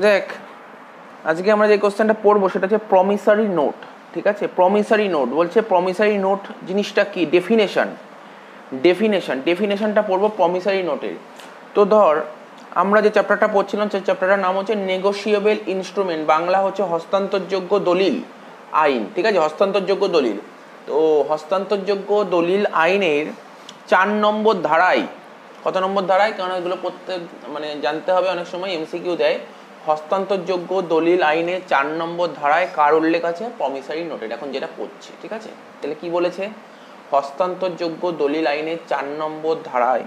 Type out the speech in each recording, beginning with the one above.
দেখ আজকে আমরা যে কোশ্চেনটা পড়বো সেটা হচ্ছে প্রমিসারি নোট। ঠিক আছে, প্রমিসারি নোট বলছে প্রমিসারি নোট জিনিসটা কি, ডেফিনেশনটা পড়বো প্রমিসারি নোটের। তো ধর আমরা যে চ্যাপ্টারটা পড়ছিলাম সেই চ্যাপ্টারটার নাম হচ্ছে নেগোশিয়েবল ইনস্ট্রুমেন্ট, বাংলা হচ্ছে হস্তান্তরযোগ্য দলিল আইন। ঠিক আছে, হস্তান্তরযোগ্য দলিল। তো হস্তান্তরযোগ্য দলিল আইনের 4 নম্বর ধারায়, কত নম্বর ধারায়, কারণ এগুলো পড়তে মানে জানতে হবে, অনেক সময় এমসিকিউ দেয়। হস্তান্তরযোগ্য দলিল আইনে 4 নম্বর ধারায় কার উল্লেখ আছে, প্রমিসারি নোটের, এখন যেটা পড়ছি। ঠিক আছে, তাহলে কি বলেছে, হস্তান্তরযোগ্য দলিল আইনের 4 নম্বর ধারায়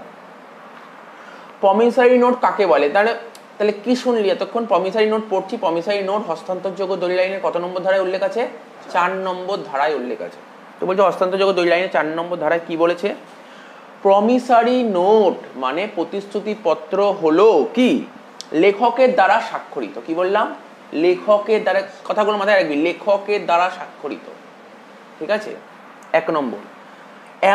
প্রমিসারি নোট কাকে বলে। তাহলে কি শুনলি এতক্ষণ, প্রমিসারি নোট পড়ছি, প্রমিসারি নোট হস্তান্তরযোগ্য দলিল আইনের কত নম্বর ধারায় উল্লেখ আছে, 4 নম্বর ধারায় উল্লেখ আছে। তো বলছে হস্তান্তরযোগ্য দলিল আইনের 4 নম্বর ধারায় কি বলেছে, প্রমিসারি নোট মানে প্রতিশ্রুতি পত্র হলো কি, লেখকের দ্বারা স্বাক্ষরিত। কি বললাম, লেখকের দ্বারা, কথাগুলো মাথায় রাখবি, লেখকের দ্বারা স্বাক্ষরিত। ঠিক আছে, 1 নম্বর,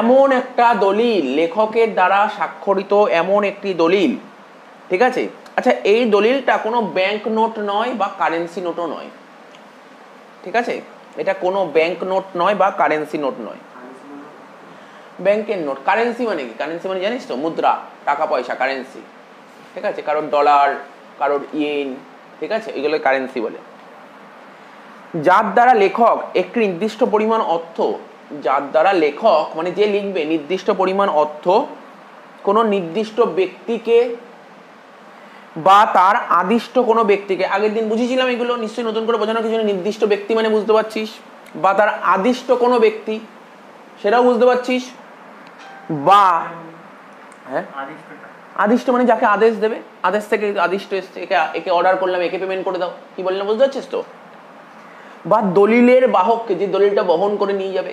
এমন একটা দলিল, লেখকের দ্বারা স্বাক্ষরিত এমন একটি দলিল। ঠিক আছে, আচ্ছা এই দলিলটা কোনো ব্যাংক নোট নয় বা কারেন্সি নোটও নয়। ঠিক আছে, এটা কোনো ব্যাংক নোট নয় বা কারেন্সি নোট নয়। ব্যাংকের নোট, কারেন্সি মানে কি, কারেন্সি মানে জানিস তো, মুদ্রা, টাকা পয়সা, কারেন্সি। ঠিক আছে, কারোর ডলার, কারোর ইয়েন, ঠিক আছে, এগুলো কারেন্সি বলে। যার দ্বারা লেখক একটি নির্দিষ্ট পরিমাণ অর্থ, যার দ্বারা লেখক মানে যে লিখবে নির্দিষ্ট পরিমাণ অর্থ কোনো নির্দিষ্ট ব্যক্তিকে বা তার আদিষ্ট কোনো ব্যক্তিকে, আগের দিন বুঝেছিলাম এগুলো, নিশ্চয়ই নতুন করে বোঝানোর কিছু। নির্দিষ্ট ব্যক্তি মানে বুঝতে পারছিস, বা তার আদিষ্ট কোনো ব্যক্তি সেটাও বুঝতে পারছিস, বা হ্যাঁ আদিষ্ট মানে যাকে আদেশ দেবে, আদেশ থেকে আদিষ্ট এসছে, একে অর্ডার করলাম, একে পেমেন্ট করে দাও, কি বললাম বুঝতে পারছিস তো। বা দলিলের বাহককে, যে দলিলটা বহন করে নিয়ে যাবে,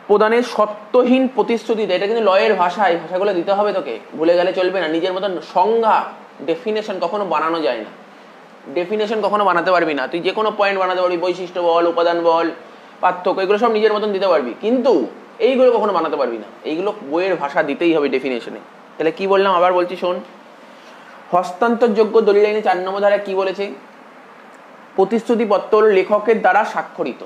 প্রদানের সত্যহীন প্রতিশ্রুতি দেয়। এটা কিন্তু লয়ের ভাষায়, ভাষাগুলো দিতে হবে তোকে, ভুলে গেলে চলবে না। নিজের মতন সংজ্ঞা, ডেফিনেশন কখনো বানানো যায় না, ডেফিনেশন কখনো বানাতে পারবি না। তুই যে কোনো পয়েন্ট বানাতে পারবি, বৈশিষ্ট্য বল, উপাদান বল, পার্থক্য, এগুলো সব নিজের মতন দিতে পারবি, কিন্তু এইগুলো কখনো বানাতে পারবি না। এইগুলো বইয়ের ভাষা দিতেই হবে ডেফিনেশনে। তাহলে কি বললাম, আবার বলছি শোন, হস্তান্তরযোগ্য দলিল আইনে 4 নম্বর ধারায় কি বলেছে, প্রতিশ্রুতিপত্র লেখকের দ্বারা স্বাক্ষরিত।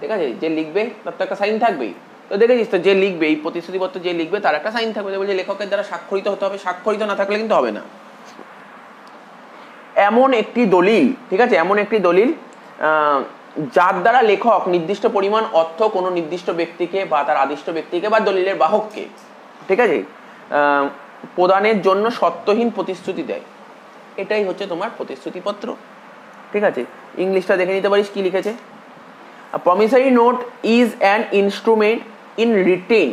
ঠিক আছে, যে লিখবে তার তো একটা সাইন থাকবেই। তো দেখেছিস তো, যে লিখবে এই প্রতিশ্রুতিপত্র, যে লিখবে তার একটা সাইন থাকবে। বলছে লেখকের দ্বারা স্বাক্ষরিত হতে হবে, স্বাক্ষরিত না থাকলে কিন্তু হবে না। এমন একটি দলিল, ঠিক আছে, এমন একটি দলিল যার দ্বারা লেখক নির্দিষ্ট পরিমাণ অর্থ কোনো নির্দিষ্ট ব্যক্তিকে বা তার আদিষ্ট ব্যক্তিকে বা দলিলের বাহককে, ঠিক আছে, প্রদানের জন্য সত্যহীন প্রতিশ্রুতি দেয়। এটাই হচ্ছে তোমার প্রতিশ্রুতিপত্র। ঠিক আছে, ইংলিশটা দেখে নিতে পারিস কি লিখেছে। Promissory note is an instrument in written.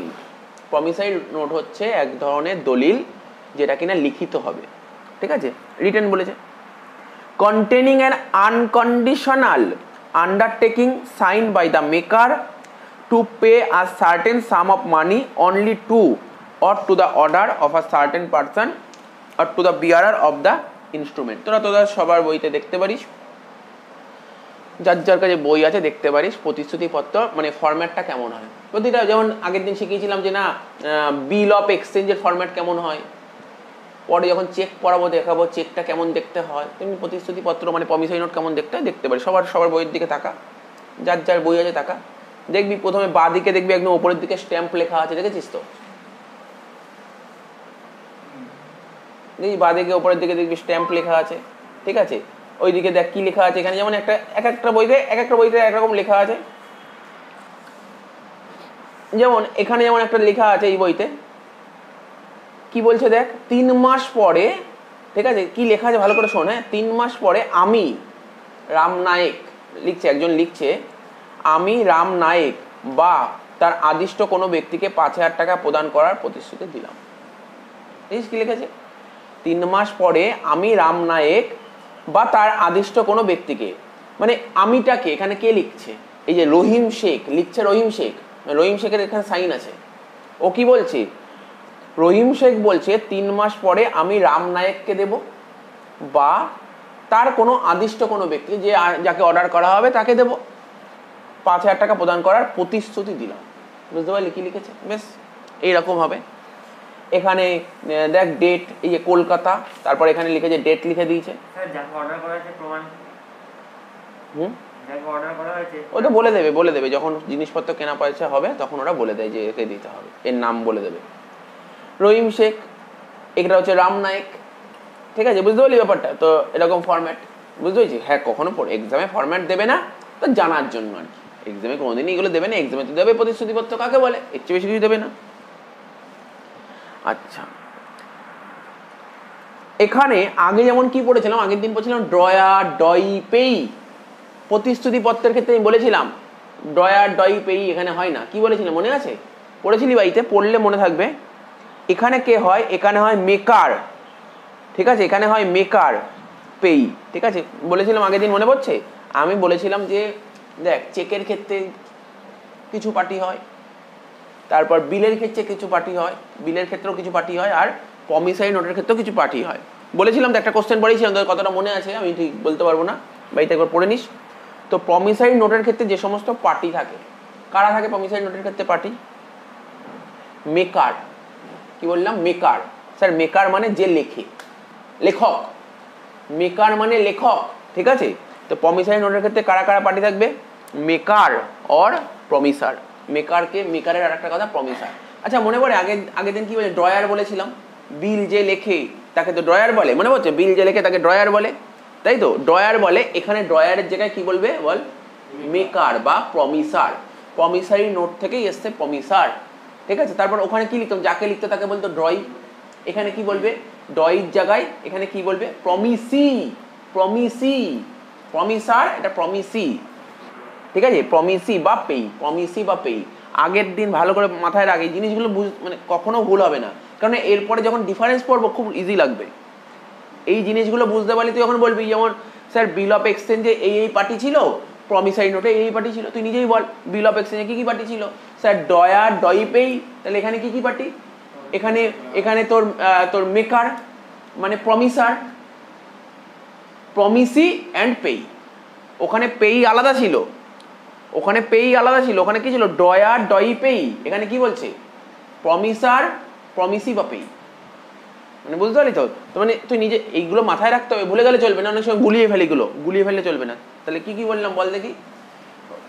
Promissory note হচ্ছে এক ধরনের দলিল যেটা কিনা লিখিত হবে। ঠিক আছে, রিটেন বলেছে। containing an unconditional undertaking signed by the maker to pay a certain sum of money only to or to the order of a certain person or to the bearer of the instrument. তোরা সবার বইতে দেখতে পারিস, যার যার কাছে বই আছে দেখতে পারিস প্রতিশ্রুতিপত্র মানে ফরম্যাটটা কেমন হয়। প্রতিটা, যেমন আগের দিন শিখিয়েছিলাম যে না বিল অফ এক্সচেঞ্জের ফরম্যাট কেমন হয়, পরে যখন চেক পড়াবো দেখাবো চেকটা কেমন দেখতে হয়, তেমনি প্রতিশ্রুতিপত্র মানে প্রমিসারি নোট কেমন দেখতে হয় দেখতে পারি। সবার বইয়ের দিকে তাকা, যার যার বই আছে তাকা, দেখবি প্রথমে বাঁ দিকে দেখবি একদম উপরের দিকে স্ট্যাম্প লেখা আছে, দেখেছিস তো, দেখবি বাঁ দিকে উপরের দিকে দেখবি স্ট্যাম্প লেখা আছে। ঠিক আছে, ওইদিকে দেখ কি লেখা আছে এখানে, যেমন একটা বইতে একরকম লেখা আছে। যেমন এখানে যেমন একটা লেখা আছে এই বইতে, কি বলছে দেখ, 3 মাস পরে, ঠিক আছে, কি লেখা আছে ভালো করে শোন। হ্যাঁ, 3 মাস পরে আমি রাম নায়েক লিখছে, একজন লিখছে, আমি রাম নায়েক বা তার আদিষ্ট কোনো ব্যক্তিকে 5,000 টাকা প্রদান করার প্রতিশ্রুতি দিলাম। ঠিক কি লিখেছে, 3 মাস পরে আমি রাম নায়েক বা তার আদিষ্ট কোনো ব্যক্তিকে, মানে আমিটাকে এখানে কে লিখছে, এই যে রহিম শেখ লিখছে, রহিম শেখের এখানে সাইন আছে। ও কি বলছে, রহিম শেখ বলছে 3 মাস পরে আমি রাম নায়েককে দেব বা তার কোনো আদিষ্ট কোনো ব্যক্তি, যে যাকে অর্ডার করা হবে তাকে দেব, 5,000 টাকা প্রদান করার প্রতিশ্রুতি দিলাম। বুঝতে পারলি কি লিখেছে, বেশ এইরকম হবে। এখানে দেখ ডেট, এই যে কলকাতা, তারপর এখানে লিখেছে ডেট লিখে দিয়েছে। ও তো বলে দেবে যখন জিনিসপত্র কেনা পয়সা হবে তখন ওরা বলে দেয় যে একে দিতে হবে, এর নাম বলে দেবে। রহিম শেখ, এটা হচ্ছে রাম নায়েক, ঠিক আছে, বুঝতে পারলি ব্যাপারটা? তো এরকম ফরম্যাট, বুঝতে পেরেছি? হ্যাঁ, কখনো এক্সামে ফরম্যাট দেবে না, তো জানার জন্য আর কি। এক্সামে কোনোদিনই এগুলো দেবে না, এক্সামে তো দেবে প্রতিশ্রুতিপত্র, কাকে বলে, এর চেয়ে বেশি কিছু দেবে না। আচ্ছা, এখানে আগে যেমন কি পড়েছিলাম, আগের দিন পড়েছিলাম ড্রয়ার ডই পেই। প্রতিশ্রুতিপত্রের ক্ষেত্রে আমি বলেছিলাম ড্রয়ার ডই পেই এখানে হয় না, কি বলেছিলাম মনে আছে? পড়েছিলি বাড়িতে, পড়লে মনে থাকবে। এখানে কে হয়? এখানে হয় মেকার, ঠিক আছে, এখানে হয় মেকার পেই, ঠিক আছে, বলেছিলাম আগের দিন, মনে পড়ছে? আমি বলেছিলাম যে দেখ, চেকের ক্ষেত্রে কিছু পার্টি হয়, তারপর বিলের ক্ষেত্রে কিছু পার্টি হয়, বিলের ক্ষেত্রেও কিছু পার্টি হয়, আর প্রমিসারি নোটের ক্ষেত্রেও কিছু পার্টি হয়। বলেছিলাম তো, একটা কোশ্চেন পড়েছিলাম, তোদের কতটা মনে আছে আমি ঠিক বলতে পারবো না, বাড়িতে একবার পড়ে নিস। তো প্রমিসারি নোটের ক্ষেত্রে যে সমস্ত পার্টি থাকে, কারা থাকে প্রমিসারি নোটের ক্ষেত্রে পার্টি? মেকার। কি বললাম? মেকার। স্যার মেকার মানে যে লেখে, লেখক, মেকার মানে লেখক, ঠিক আছে। তো প্রমিসারি নোটের ক্ষেত্রে কারা কারা পার্টি থাকবে? Maker or প্রমিসার। মেকারকে, মেকারের আর একটা কথা প্রমিসার। আচ্ছা, মনে পড়ে আগের দিন কি বলে ড্রয়ার বলেছিলাম? বিল যে লেখে তাকে তো ড্রয়ার বলে, মনে পড়ছে? বিল যে লেখে তাকে ড্রয়ার বলে, তাই তো? ড্রয়ার বলে। এখানে ড্রয়ারের জায়গায় কি বলবে বল? মেকার বা প্রমিসার। প্রমিসারি নোট থেকেই এসছে প্রমিসার, ঠিক আছে। তারপর ওখানে কি লিখতাম? যাকে লিখতো তাকে বলতো ড্রই। এখানে কি বলবে? ডয়ের জায়গায় এখানে কি বলবে? প্রমিসি। প্রমিসি, প্রমিসার, এটা প্রমিসি, ঠিক আছে। প্রমিসি বা পেই, প্রমিসি বা পেই। আগের দিন ভালো করে মাথায় রাখ, এই জিনিসগুলো মানে কখনো ভুল হবে না, কারণ এরপরে যখন ডিফারেন্স পড়বো খুব ইজি লাগবে। এই জিনিসগুলো বুঝতে পারলে তুই যখন বলবি, যেমন স্যার বিল অফ এক্সচেঞ্জে এই পার্টি ছিল, প্রমিসারি নোটে এই পার্টি ছিল, তুই নিজেই বল বিল অফ এক্সচেঞ্জে কি কি পার্টি ছিল? স্যার ডয়ার ডই পেই, তাহলে এখানে কি কি পার্টি? এখানে তোর মেকার মানে প্রমিসার, প্রমিসি অ্যান্ড পেই। ওখানে পেই আলাদা ছিল, ওখানে পেই আলাদা ছিল, ওখানে কি ছিল? ডয়ার ডই পেই। এখানে কি বলছে? প্রমিসার, প্রমিসি বা পেই। মানে বুঝতে পারলি তো? মানে তুই নিজে এইগুলো মাথায় রাখতে হবে, ভুলে গেলে চলবে না, অনেক সময় গুলিয়ে ফেলি, এগুলো গুলিয়ে ফেললে চলবে না। তাহলে কি কি বললাম বল দেখি?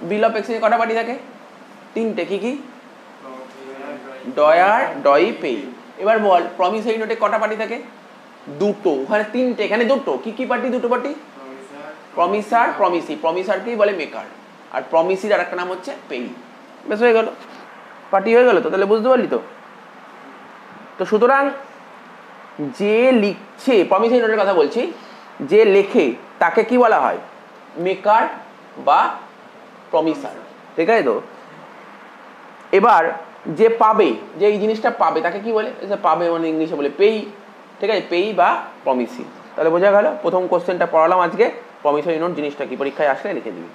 বিল অফ এক্সচেঞ্জে কটা পার্টি থাকে? তিনটে। কি কি? ডয়ার ডই পেই। এবার বল প্রমিসারি নোটে কটা পার্টি থাকে? দুটো। ওখানে তিনটে, এখানে দুটো। কি কি পার্টি? দুটো পার্টি, প্রমিসার প্রমিসি। প্রমিসারকেই বলে মেকার, আর প্রমিসির আর একটা নাম হচ্ছে পেই। বেশ, হয়ে গেল, পার্টি হয়ে গেল তো। তাহলে বুঝতে পারলি তো? তো সুতরাং যে লিখছে, প্রমিসারি নোটের কথা বলছি, যে লেখে তাকে কি বলা হয়? মেকার বা প্রমিসার, ঠিক আছে তো। এবার যে পাবে, যে এই জিনিসটা পাবে, তাকে কি বলে? পাবে মানে ইংলিশে বলে পেই, ঠিক আছে, পেই বা প্রমিসি। তাহলে বোঝা গেল। প্রথম কোশ্চেনটা পড়ালাম আজকে, প্রমিসারি নোট জিনিসটা কি, পরীক্ষায় আসলে লিখে দিবি।